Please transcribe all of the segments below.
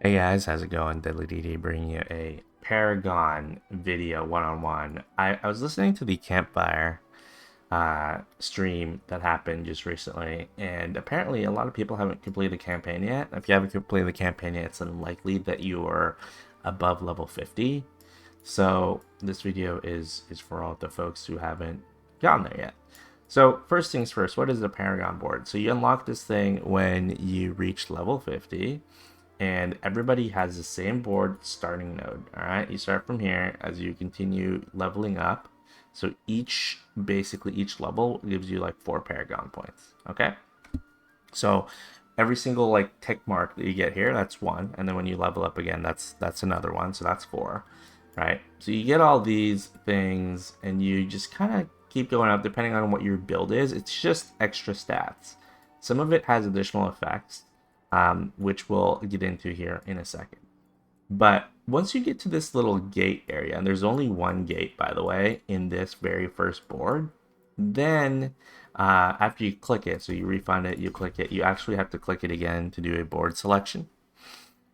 Hey guys, how's it going? Deadly DD bringing you a Paragon video one-on-one. I was listening to the Campfire stream that happened just recently, and apparently a lot of people haven't completed the campaign yet. If you haven't completed the campaign yet, it's unlikely that you are above level 50. So this video is for all the folks who haven't gotten there yet. So first things first, what is the Paragon board? So you unlock this thing when you reach level 50, and everybody has the same board starting node. All right, you start from here as you continue leveling up. So basically each level gives you like 4 Paragon points. Okay, so every single like tick mark that you get here, that's 1, and then when you level up again, that's another one, so that's 4. Right, so you get all these things and you just kind of keep going up depending on what your build is. It's just extra stats. Some of it has additional effects, which we'll get into here in a second. But once you get to this little gate area, and there's only one gate, by the way, in this very first board, then after you click it, so you refund it, you click it, you actually have to click it again to do a board selection.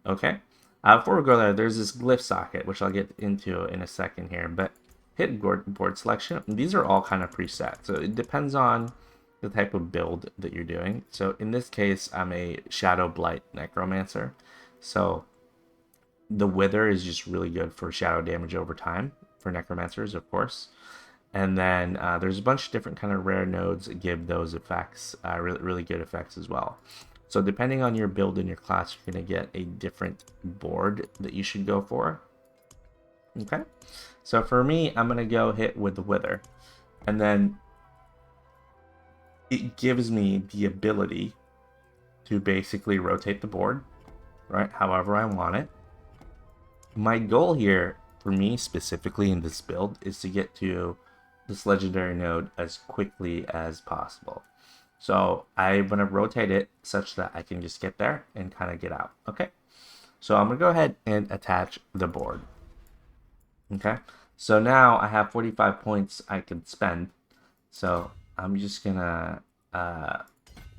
Okay. Before we go there, there's this glyph socket, which I'll get into in a second here, but hit board selection. These are all kind of preset, so it depends on the type of build that you're doing. So in this case, I'm a Shadow Blight Necromancer. So the Wither is just really good for shadow damage over time for Necromancers, of course. And then there's a bunch of different kind of rare nodes that give those effects, really good effects as well. So depending on your build and your class, you're going to get a different board that you should go for. Okay, so for me, I'm going to go hit with the Wither. And then it gives me the ability to basically rotate the board, right, however I want it. My goal here, for me specifically in this build, is to get to this legendary node as quickly as possible. So I'm going to rotate it such that I can just get there and kind of get out. Okay, so I'm going to go ahead and attach the board. Okay, so now I have 45 points I can spend. So I'm just going to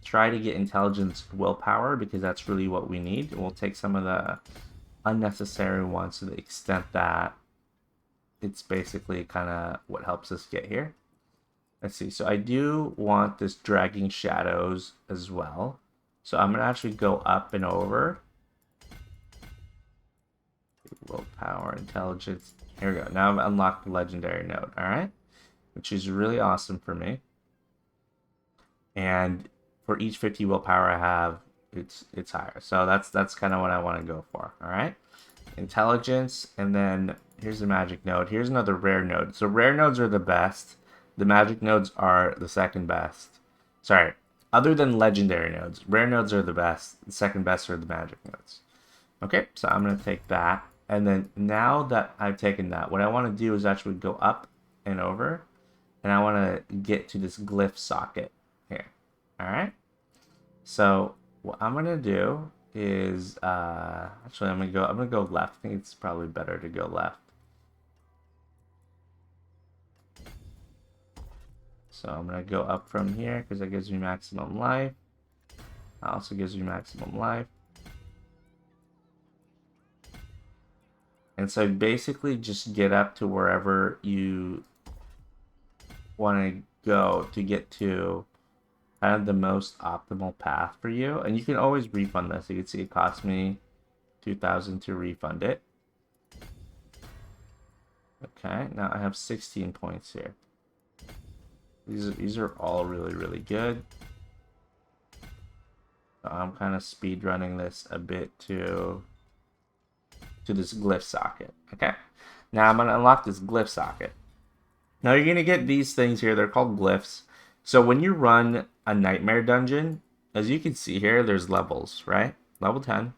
try to get intelligence willpower, because that's really what we need. We'll take some of the unnecessary ones to the extent that it's basically kind of what helps us get here. Let's see, so I do want this dragging shadows as well. So I'm going to actually go up and over. Willpower, intelligence. Here we go. Now I've unlocked the legendary node, alright? Which is really awesome for me. And for each 50 willpower I have, it's higher. So that's kind of what I want to go for, alright? Intelligence, and then here's the magic node. Here's another rare node. So rare nodes are the best. The magic nodes are the second best. Sorry, other than legendary nodes, rare nodes are the best. The second best are the magic nodes. Okay, so I'm going to take that. And then now that I've taken that, what I want to do is actually go up and over. And I want to get to this glyph socket here. All right. So what I'm going to do is actually I'm gonna go left. I think it's probably better to go left. So I'm gonna go up from here because that gives me maximum life. That also gives me maximum life. And so basically just get up to wherever you want to go to get to kind of the most optimal path for you. And you can always refund this. You can see it cost me 2,000 to refund it. Okay, now I have 16 points here. These are all really good. So I'm kind of speed running this a bit to this glyph socket. Okay, now I'm gonna unlock this glyph socket. Now you're gonna get these things here. They're called glyphs. So when you run a nightmare dungeon, as you can see here, there's levels, right? Level 10,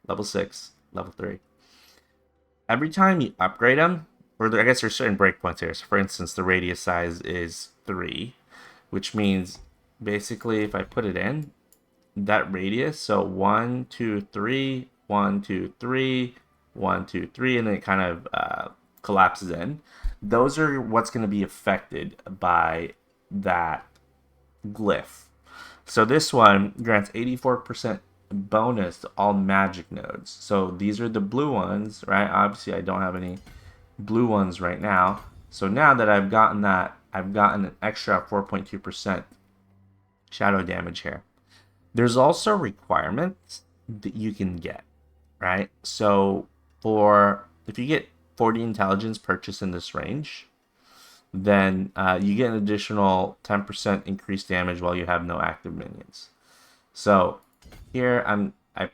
level 6, level 3. Every time you upgrade them, or I guess there's certain breakpoints here. So for instance, the radius size is 3, which means basically if I put it in, that radius, so 1, 2, 3, 1, 2, 3, 1, 2, 3, and then it kind of collapses in. Those are what's going to be affected by that glyph. So this one grants 84% bonus to all magic nodes. So these are the blue ones, right? Obviously, I don't have any blue ones right now. So now that I've gotten that, I've gotten an extra 4.2% shadow damage here. There's also requirements that you can get, right? So for if you get 40 intelligence purchased in this range, then you get an additional 10% increased damage while you have no active minions. So here I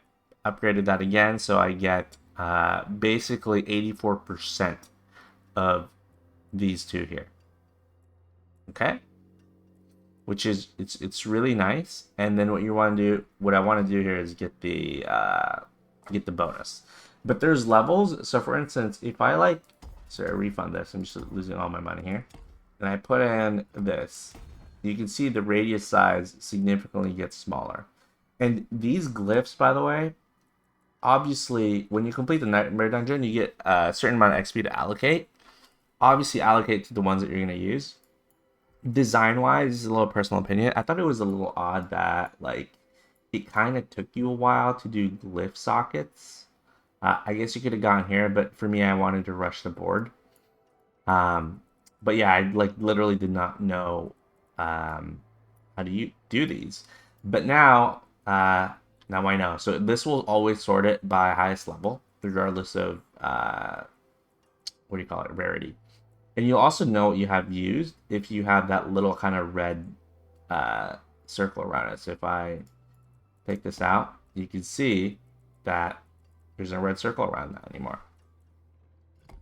upgraded that again, so I get basically 84% of these two here. Okay, which is it's really nice. And then what you want to do, what I want to do here is get the bonus. But there's levels. So for instance, if I like, sorry, refund this. I'm just losing all my money here. And I put in this, you can see the radius size significantly gets smaller. And these glyphs, by the way, obviously, when you complete the Nightmare Dungeon, you get a certain amount of XP to allocate. Obviously, allocate to the ones that you're going to use. Design-wise, this is a little personal opinion. I thought it was a little odd that, like, it kind of took you a while to do glyph sockets. I guess you could have gone here, but for me, I wanted to rush the board. But yeah, I like literally did not know how do you do these. But now, now I know. So this will always sort it by highest level, regardless of what do you call it, rarity. And you'll also know what you have used if you have that little kind of red circle around it. So if I take this out, you can see that there's a red circle around that anymore.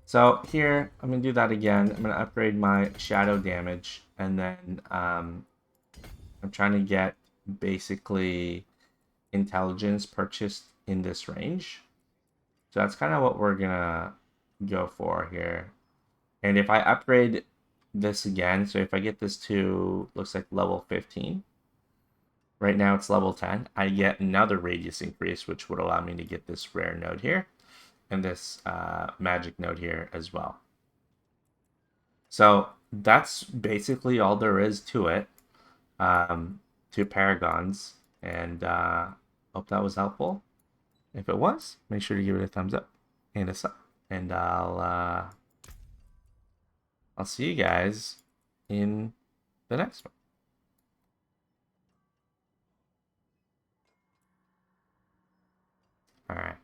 So here, I'm going to do that again. I'm going to upgrade my shadow damage. And then I'm trying to get basically intelligence purchased in this range. So that's kind of what we're going to go for here. And if I upgrade this again, so if I get this to, looks like level 15. Right now it's level 10. I get another radius increase, which would allow me to get this rare node here. And this magic node here as well. So that's basically all there is to it, to Paragons, and hope that was helpful. If it was, make sure to give it a thumbs up and a sub, and I'll see you guys in the next one. All right.